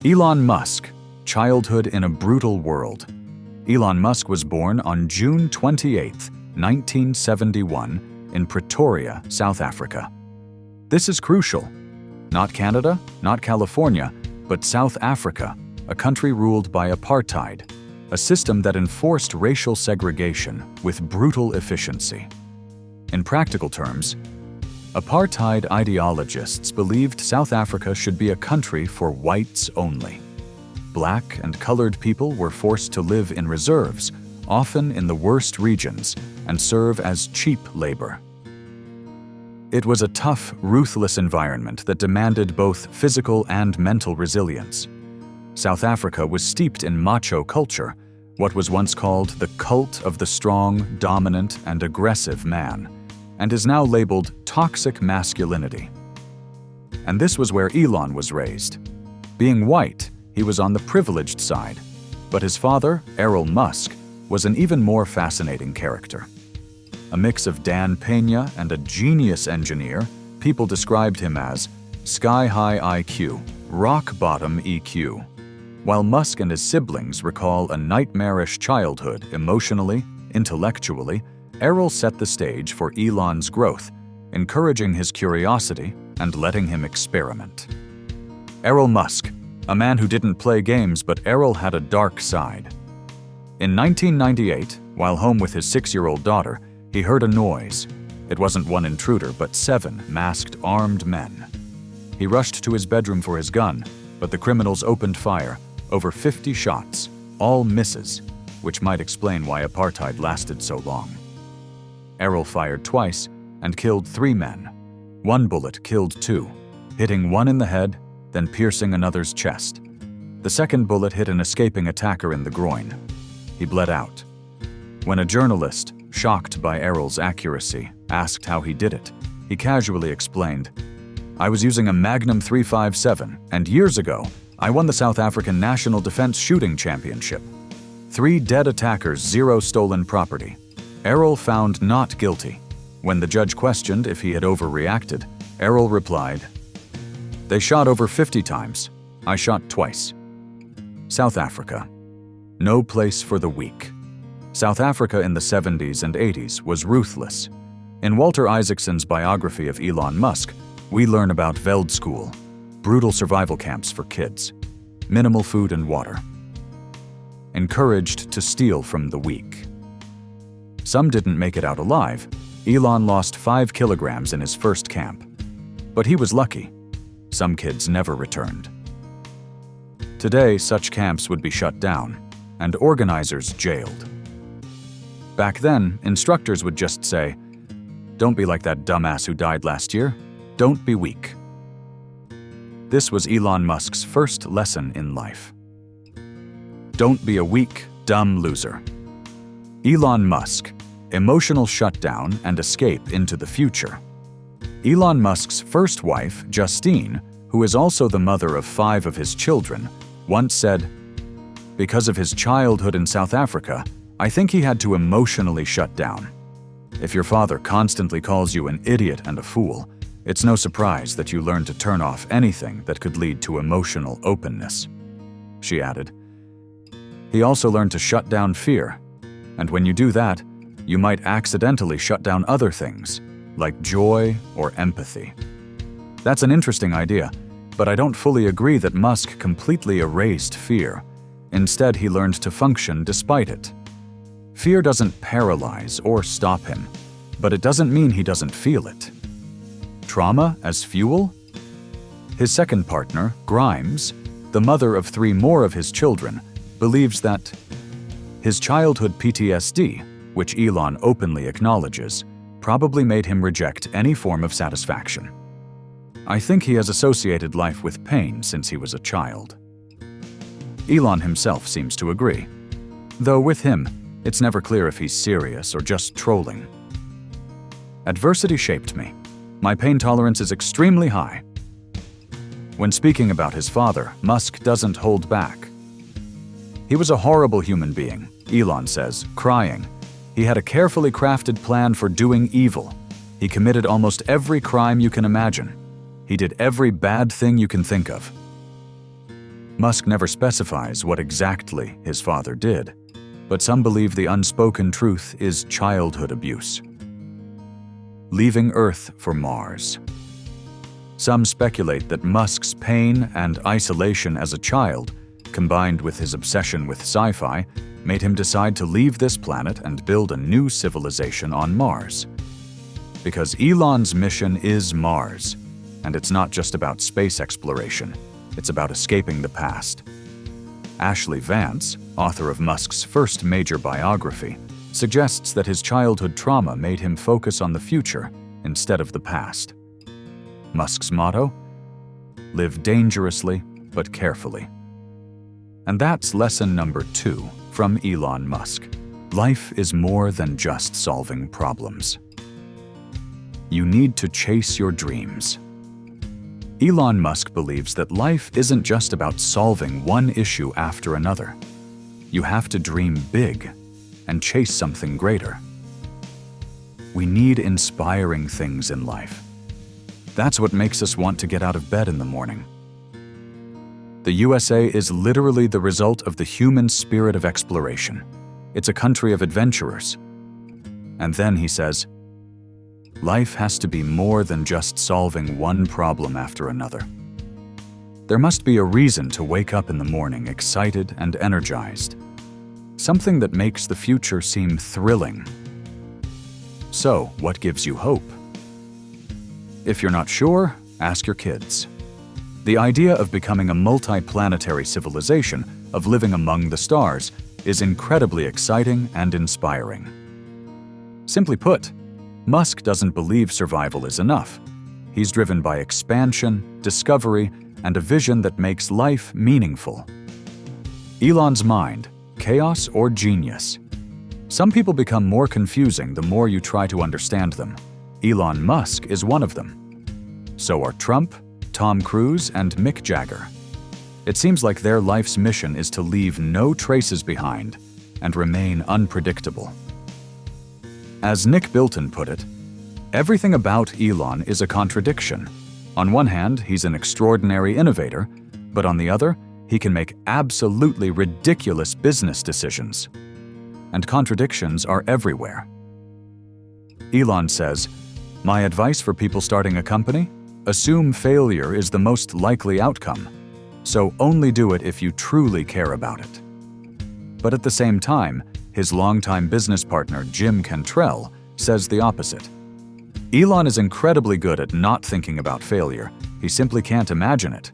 Elon Musk, childhood in a brutal world. Elon Musk was born on June 28, 1971, in Pretoria, South Africa. This is crucial. Not Canada, not California, but South Africa, a country ruled by apartheid, a system that enforced racial segregation with brutal efficiency. In practical terms, apartheid ideologists believed South Africa should be a country for whites only. Black and colored people were forced to live in reserves, often in the worst regions, and serve as cheap labor. It was a tough, ruthless environment that demanded both physical and mental resilience. South Africa was steeped in macho culture, what was once called the cult of the strong, dominant, and aggressive man, and is now labeled toxic masculinity. And this was where Elon was raised. Being white, he was on the privileged side, but his father, Errol Musk, was an even more fascinating character. A mix of Dan Pena and a genius engineer, people described him as sky-high IQ, rock-bottom EQ. While Musk and his siblings recall a nightmarish childhood emotionally, intellectually, Errol set the stage for Elon's growth, encouraging his curiosity and letting him experiment. Errol Musk, a man who didn't play games, but Errol had a dark side. In 1998, while home with his 6-year-old daughter, he heard a noise. It wasn't one intruder, but 7 masked, armed men. He rushed to his bedroom for his gun, but the criminals opened fire, over 50 shots, all misses, which might explain why apartheid lasted so long. Errol fired twice and killed 3 men. 1 bullet killed 2, hitting one in the head, then piercing another's chest. The second bullet hit an escaping attacker in the groin. He bled out. When a journalist, shocked by Errol's accuracy, asked how he did it, he casually explained, "I was using a Magnum 357, and years ago, I won the South African National Defense Shooting Championship. 3 dead attackers, 0 stolen property." Errol found not guilty. When the judge questioned if he had overreacted, Errol replied, "They shot over 50 times. I shot twice." South Africa. No place for the weak. South Africa in the 70s and 80s was ruthless. In Walter Isaacson's biography of Elon Musk, we learn about Veld School, brutal survival camps for kids, minimal food and water. Encouraged to steal from the weak. Some didn't make it out alive. Elon lost 5 kilograms in his first camp. But he was lucky. Some kids never returned. Today, such camps would be shut down, and organizers jailed. Back then, instructors would just say, "Don't be like that dumbass who died last year. Don't be weak." This was Elon Musk's first lesson in life. Don't be a weak, dumb loser. Elon Musk, emotional shutdown and escape into the future. Elon Musk's first wife, Justine, who is also the mother of 5 of his children, once said, "Because of his childhood in South Africa, I think he had to emotionally shut down. If your father constantly calls you an idiot and a fool, it's no surprise that you learn to turn off anything that could lead to emotional openness." She added, "He also learned to shut down fear, and when you do that, you might accidentally shut down other things, like joy or empathy." That's an interesting idea, but I don't fully agree that Musk completely erased fear. Instead, he learned to function despite it. Fear doesn't paralyze or stop him, but it doesn't mean he doesn't feel it. Trauma as fuel? His second partner, Grimes, the mother of 3 more of his children, believes that his childhood PTSD, which Elon openly acknowledges, probably made him reject any form of satisfaction. I think he has associated life with pain since he was a child. Elon himself seems to agree, though with him, it's never clear if he's serious or just trolling. Adversity shaped me. My pain tolerance is extremely high. When speaking about his father, Musk doesn't hold back. He was a horrible human being, Elon says, crying. He had a carefully crafted plan for doing evil. He committed almost every crime you can imagine. He did every bad thing you can think of. Musk never specifies what exactly his father did, but some believe the unspoken truth is childhood abuse. Leaving Earth for Mars. Some speculate that Musk's pain and isolation as a child, combined with his obsession with sci-fi, made him decide to leave this planet and build a new civilization on Mars. Because Elon's mission is Mars, and it's not just about space exploration, it's about escaping the past. Ashlee Vance, author of Musk's first major biography, suggests that his childhood trauma made him focus on the future instead of the past. Musk's motto? Live dangerously but carefully. And that's lesson number 2 from Elon Musk. Life is more than just solving problems. You need to chase your dreams. Elon Musk believes that life isn't just about solving one issue after another. You have to dream big and chase something greater. We need inspiring things in life. That's what makes us want to get out of bed in the morning. The USA is literally the result of the human spirit of exploration. It's a country of adventurers. And then he says, life has to be more than just solving one problem after another. There must be a reason to wake up in the morning excited and energized. Something that makes the future seem thrilling. So, what gives you hope? If you're not sure, ask your kids. The idea of becoming a multi-planetary civilization, of living among the stars, is incredibly exciting and inspiring. Simply put, Musk doesn't believe survival is enough. He's driven by expansion, discovery, and a vision that makes life meaningful. Elon's mind, chaos or genius? Some people become more confusing the more you try to understand them. Elon Musk is one of them. So are Trump, Tom Cruise, and Mick Jagger. It seems like their life's mission is to leave no traces behind and remain unpredictable. As Nick Bilton put it, everything about Elon is a contradiction. On one hand, he's an extraordinary innovator, but on the other, he can make absolutely ridiculous business decisions. And contradictions are everywhere. Elon says, "My advice for people starting a company? Assume failure is the most likely outcome. So only do it if you truly care about it." But at the same time, his longtime business partner Jim Cantrell says the opposite. Elon is incredibly good at not thinking about failure. He simply can't imagine it.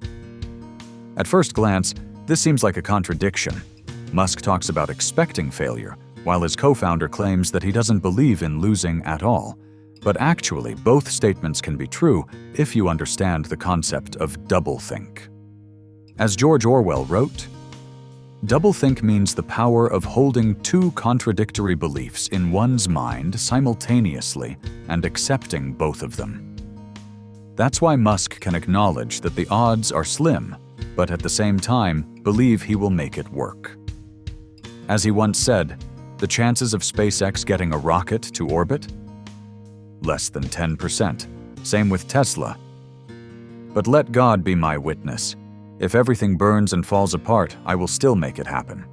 At first glance, this seems like a contradiction. Musk talks about expecting failure, while his co-founder claims that he doesn't believe in losing at all. But actually, both statements can be true if you understand the concept of doublethink. As George Orwell wrote, doublethink means the power of holding two contradictory beliefs in one's mind simultaneously and accepting both of them. That's why Musk can acknowledge that the odds are slim, but at the same time believe he will make it work. As he once said, the chances of SpaceX getting a rocket to orbit? Less than 10%. Same with Tesla. But let God be my witness. If everything burns and falls apart, I will still make it happen.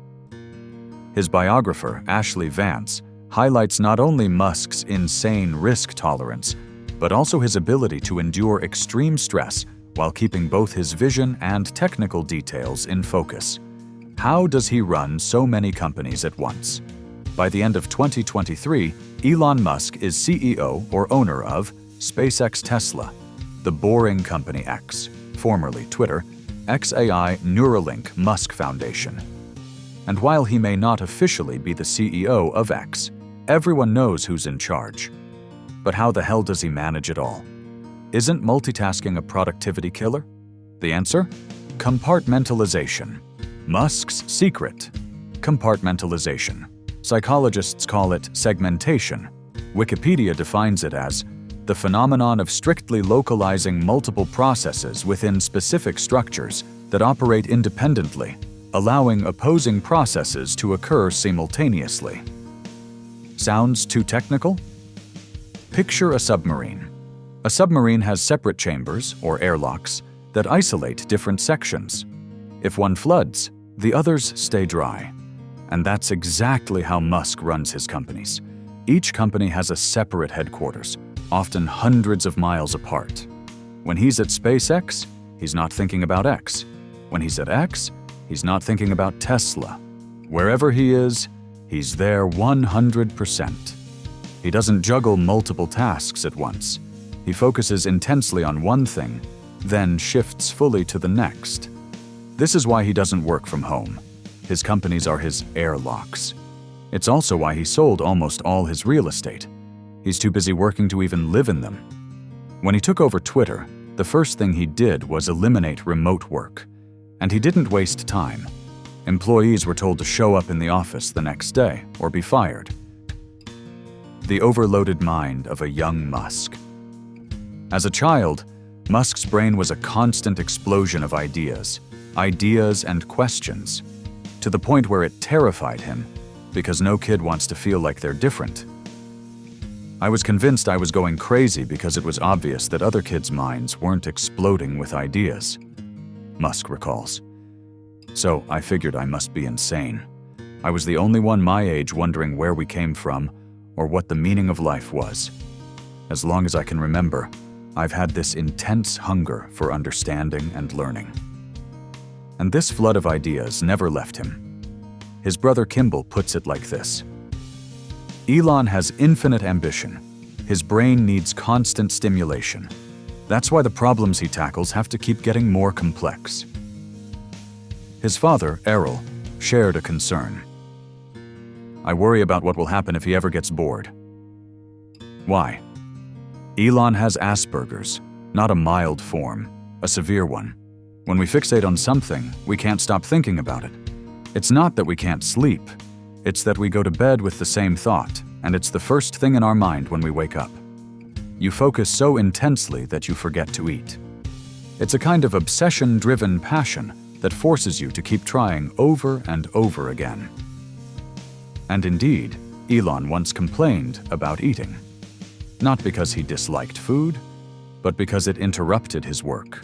His biographer, Ashlee Vance, highlights not only Musk's insane risk tolerance, but also his ability to endure extreme stress while keeping both his vision and technical details in focus. How does he run so many companies at once? By the end of 2023, Elon Musk is CEO or owner of SpaceX Tesla, the Boring Company X, formerly Twitter, XAI Neuralink Musk Foundation. And while he may not officially be the CEO of X, everyone knows who's in charge. But how the hell does he manage it all? Isn't multitasking a productivity killer? The answer? Compartmentalization. Musk's secret: compartmentalization. Psychologists call it segmentation. Wikipedia defines it as the phenomenon of strictly localizing multiple processes within specific structures that operate independently, allowing opposing processes to occur simultaneously. Sounds too technical? Picture a submarine. A submarine has separate chambers, or airlocks, that isolate different sections. If one floods, the others stay dry. And that's exactly how Musk runs his companies. Each company has a separate headquarters, often hundreds of miles apart. When he's at SpaceX, he's not thinking about X. When he's at X, he's not thinking about Tesla. Wherever he is, he's there 100%. He doesn't juggle multiple tasks at once. He focuses intensely on one thing, then shifts fully to the next. This is why he doesn't work from home. His companies are his airlocks. It's also why he sold almost all his real estate. He's too busy working to even live in them. When he took over Twitter, the first thing he did was eliminate remote work. And he didn't waste time. Employees were told to show up in the office the next day or be fired. The overloaded mind of a young Musk. As a child, Musk's brain was a constant explosion of ideas and questions, to the point where it terrified him, because no kid wants to feel like they're different. I was convinced I was going crazy because it was obvious that other kids' minds weren't exploding with ideas, Musk recalls. So I figured I must be insane. I was the only one my age wondering where we came from or what the meaning of life was. As long as I can remember, I've had this intense hunger for understanding and learning. And this flood of ideas never left him. His brother Kimball puts it like this: Elon has infinite ambition. His brain needs constant stimulation. That's why the problems he tackles have to keep getting more complex. His father, Errol, shared a concern. I worry about what will happen if he ever gets bored. Why? Elon has Asperger's, not a mild form, a severe one. When we fixate on something, we can't stop thinking about it. It's not that we can't sleep. It's that we go to bed with the same thought, and it's the first thing in our mind when we wake up. You focus so intensely that you forget to eat. It's a kind of obsession-driven passion that forces you to keep trying over and over again. And indeed, Elon once complained about eating. Not because he disliked food, but because it interrupted his work.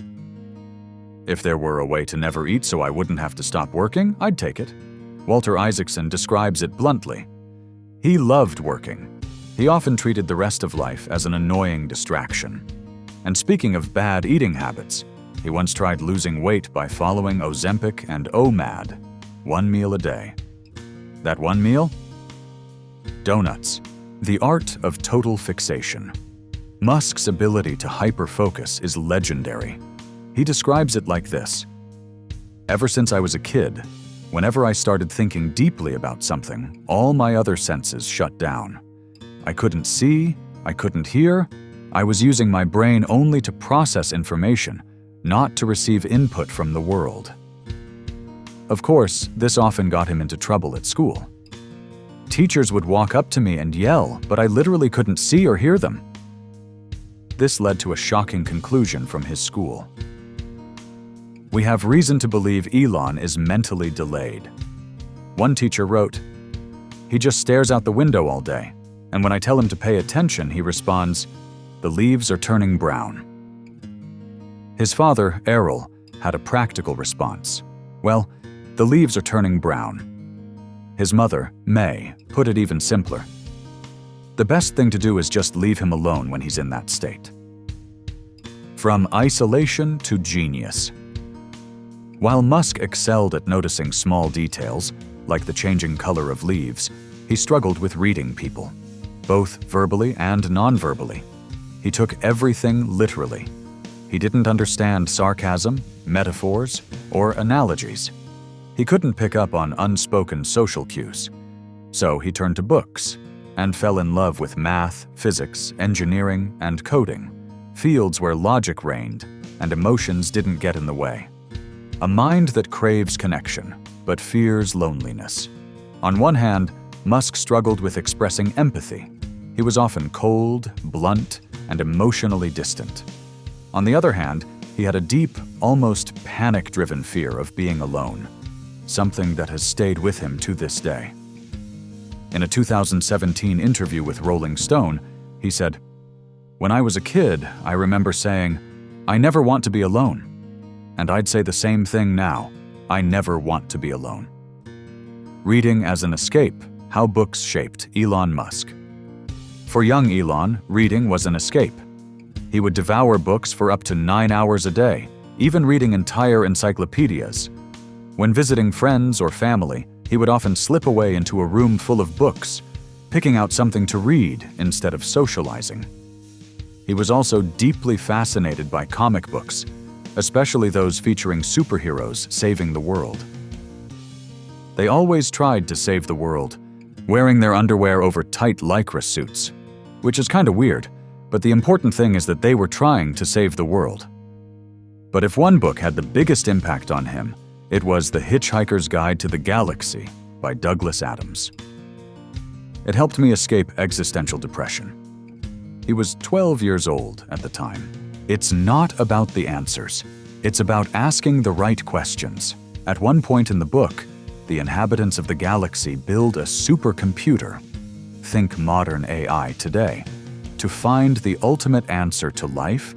If there were a way to never eat so I wouldn't have to stop working, I'd take it. Walter Isaacson describes it bluntly. He loved working. He often treated the rest of life as an annoying distraction. And speaking of bad eating habits, he once tried losing weight by following Ozempic and OMAD, 1 meal a day. That one meal? Donuts. The art of total fixation. Musk's ability to hyper-focus is legendary. He describes it like this: ever since I was a kid, whenever I started thinking deeply about something, all my other senses shut down. I couldn't see, I couldn't hear. I was using my brain only to process information, not to receive input from the world. Of course, this often got him into trouble at school. Teachers would walk up to me and yell, but I literally couldn't see or hear them. This led to a shocking conclusion from his school. We have reason to believe Elon is mentally delayed. One teacher wrote, "He just stares out the window all day, and when I tell him to pay attention, he responds, 'The leaves are turning brown.'" His father, Errol, had a practical response. "Well, the leaves are turning brown." His mother, May, put it even simpler. "The best thing to do is just leave him alone when he's in that state." From isolation to genius. While Musk excelled at noticing small details, like the changing color of leaves, he struggled with reading people, both verbally and non-verbally. He took everything literally. He didn't understand sarcasm, metaphors, or analogies. He couldn't pick up on unspoken social cues. So he turned to books and fell in love with math, physics, engineering, and coding, fields where logic reigned and emotions didn't get in the way. A mind that craves connection, but fears loneliness. On one hand, Musk struggled with expressing empathy. He was often cold, blunt, and emotionally distant. On the other hand, he had a deep, almost panic-driven fear of being alone, something that has stayed with him to this day. In a 2017 interview with Rolling Stone, he said, "When I was a kid, I remember saying, 'I never want to be alone.' And I'd say the same thing now. I never want to be alone. Reading as an escape: how books shaped Elon Musk. For young Elon, reading was an escape. He would devour books for up to 9 hours a day, even reading entire encyclopedias. When visiting friends or family, he would often slip away into a room full of books, picking out something to read instead of socializing. He was also deeply fascinated by comic books, especially those featuring superheroes saving the world. They always tried to save the world, wearing their underwear over tight lycra suits, which is kind of weird, but the important thing is that they were trying to save the world. But if one book had the biggest impact on him, it was The Hitchhiker's Guide to the Galaxy by Douglas Adams. It helped me escape existential depression. He was 12 years old at the time. It's not about the answers. It's about asking the right questions. At one point in the book, the inhabitants of the galaxy build a supercomputer, think modern AI today, to find the ultimate answer to life,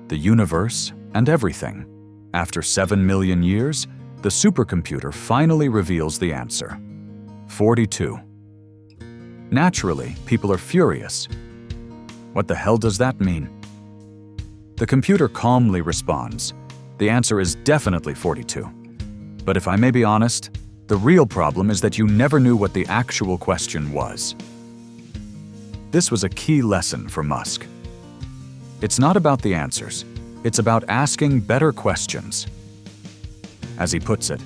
the universe, and everything. After 7 million years, the supercomputer finally reveals the answer: 42. Naturally, people are furious. What the hell does that mean? The computer calmly responds, the answer is definitely 42. But if I may be honest, the real problem is that you never knew what the actual question was. This was a key lesson for Musk. It's not about the answers, it's about asking better questions. As he puts it,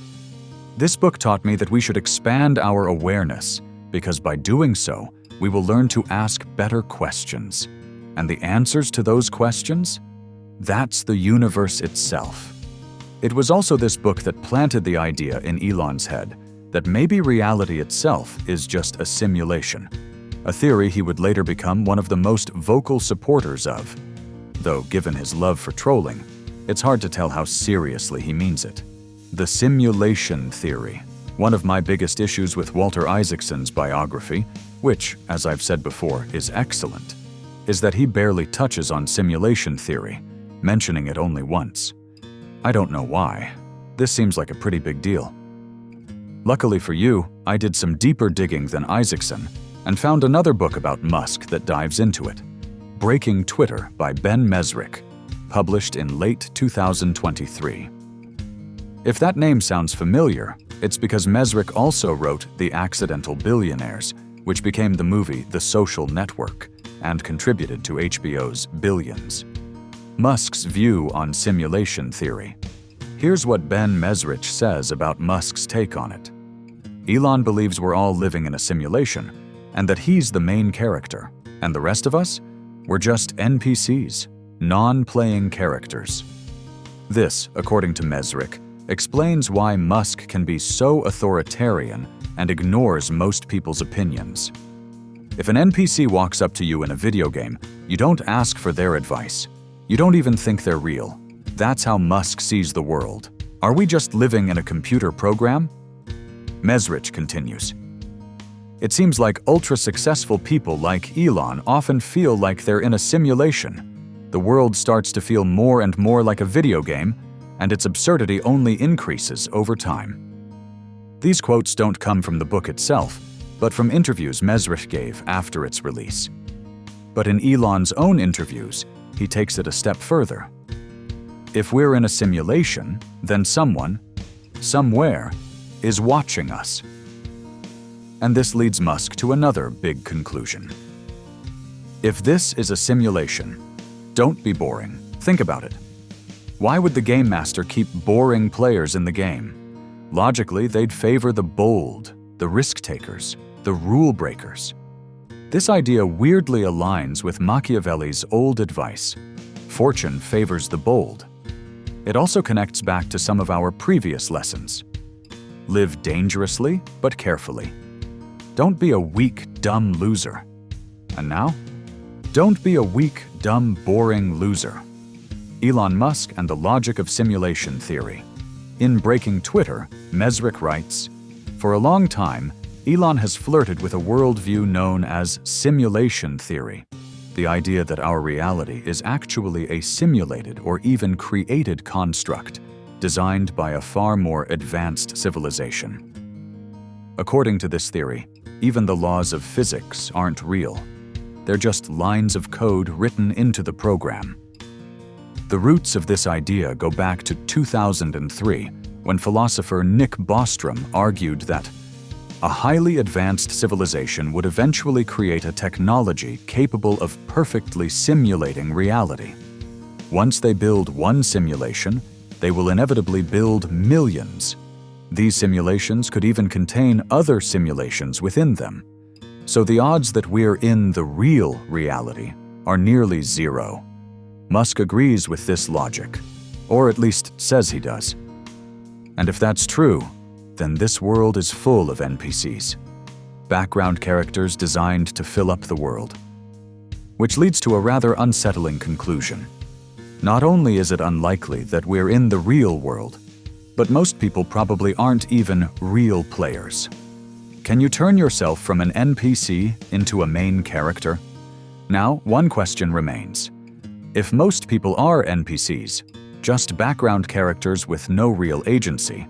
this book taught me that we should expand our awareness, because by doing so, we will learn to ask better questions. And the answers to those questions? That's the universe itself. It was also this book that planted the idea in Elon's head that maybe reality itself is just a simulation, a theory he would later become one of the most vocal supporters of. Though, given his love for trolling, it's hard to tell how seriously he means it. The simulation theory. One of my biggest issues with Walter Isaacson's biography, which, as I've said before, is excellent, is that he barely touches on simulation theory, mentioning it only once. I don't know why. This seems like a pretty big deal. Luckily for you, I did some deeper digging than Isaacson and found another book about Musk that dives into it. Breaking Twitter by Ben Mesrich, published in late 2023. If that name sounds familiar, it's because Mesrich also wrote The Accidental Billionaires, which became the movie The Social Network and contributed to HBO's Billions. Musk's view on simulation theory. Here's what Ben Mesrich says about Musk's take on it. Elon believes we're all living in a simulation, and that he's the main character, and the rest of us? We're just NPCs, non-playing characters. This, according to Mesrich, explains why Musk can be so authoritarian and ignores most people's opinions. If an NPC walks up to you in a video game, you don't ask for their advice. You don't even think they're real. That's how Musk sees the world. Are we just living in a computer program? Mesrich continues. It seems like ultra-successful people like Elon often feel like they're in a simulation. The world starts to feel more and more like a video game, and its absurdity only increases over time. These quotes don't come from the book itself, but from interviews Mesrich gave after its release. But in Elon's own interviews, he takes it a step further. If we're in a simulation, then someone, somewhere, is watching us. And this leads Musk to another big conclusion. If this is a simulation, don't be boring. Think about it. Why would the game master keep boring players in the game? Logically, they'd favor the bold, the risk-takers, the rule-breakers. This idea weirdly aligns with Machiavelli's old advice: fortune favors the bold. It also connects back to some of our previous lessons. Live dangerously, but carefully. Don't be a weak, dumb loser. And now? Don't be a weak, dumb, boring loser. Elon Musk and the logic of simulation theory. In Breaking Twitter, Mesrich writes, "For a long time, Elon has flirted with a worldview known as simulation theory, the idea that our reality is actually a simulated or even created construct, designed by a far more advanced civilization. According to this theory, even the laws of physics aren't real. They're just lines of code written into the program. The roots of this idea go back to 2003, when philosopher Nick Bostrom argued that a highly advanced civilization would eventually create a technology capable of perfectly simulating reality. Once they build one simulation, they will inevitably build millions. These simulations could even contain other simulations within them. So the odds that we're in the real reality are nearly zero. Musk agrees with this logic, or at least says he does. And if that's true, then this world is full of NPCs, background characters designed to fill up the world. Which leads to a rather unsettling conclusion. Not only is it unlikely that we're in the real world, but most people probably aren't even real players. Can you turn yourself from an NPC into a main character? Now, one question remains. If most people are NPCs, just background characters with no real agency,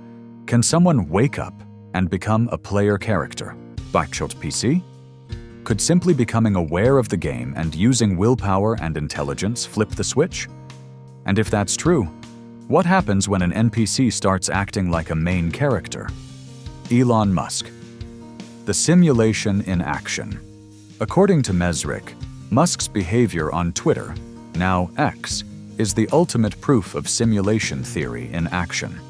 can someone wake up and become a player character? Backshot PC? Could simply becoming aware of the game and using willpower and intelligence flip the switch? And if that's true, what happens when an NPC starts acting like a main character? Elon Musk. The simulation in action. According to Mesrick, Musk's behavior on Twitter, now X, is the ultimate proof of simulation theory in action.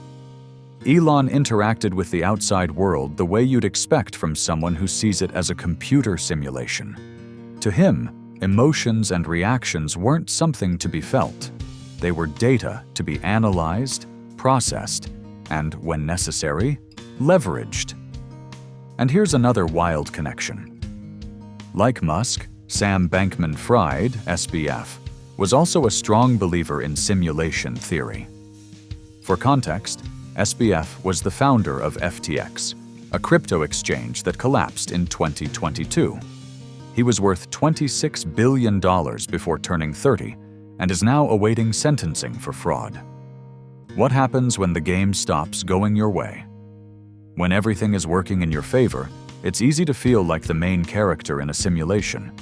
Elon interacted with the outside world the way you'd expect from someone who sees it as a computer simulation. To him, emotions and reactions weren't something to be felt. They were data to be analyzed, processed, and, when necessary, leveraged. And here's another wild connection. Like Musk, Sam Bankman-Fried, SBF, was also a strong believer in simulation theory. For context, SBF was the founder of FTX, a crypto exchange that collapsed in 2022. He was worth $26 billion before turning 30 and is now awaiting sentencing for fraud. What happens when the game stops going your way? When everything is working in your favor, it's easy to feel like the main character in a simulation.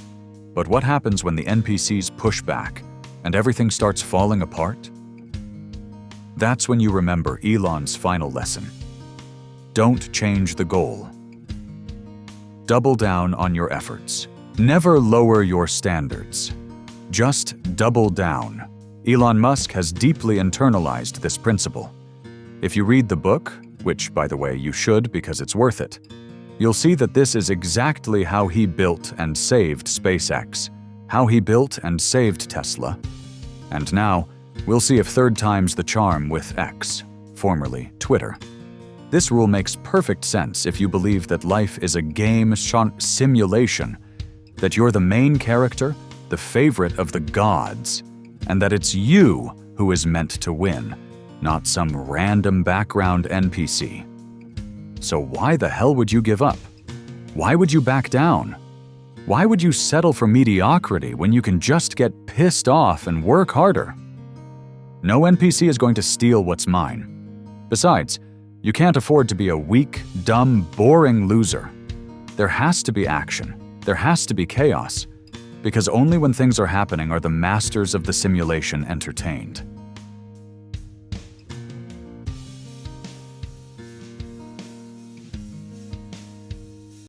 But what happens when the NPCs push back and everything starts falling apart? That's when you remember Elon's final lesson. Don't change the goal. Double down on your efforts. Never lower your standards. Just double down. Elon Musk has deeply internalized this principle. If you read the book, which, by the way, you should because it's worth it, you'll see that this is exactly how he built and saved SpaceX, how he built and saved Tesla. And now, we'll see if third time's the charm with X, formerly Twitter. This rule makes perfect sense if you believe that life is a game simulation, that you're the main character, the favorite of the gods, and that it's you who is meant to win, not some random background NPC. So why the hell would you give up? Why would you back down? Why would you settle for mediocrity when you can just get pissed off and work harder? No NPC is going to steal what's mine. Besides, you can't afford to be a weak, dumb, boring loser. There has to be action. There has to be chaos. Because only when things are happening are the masters of the simulation entertained.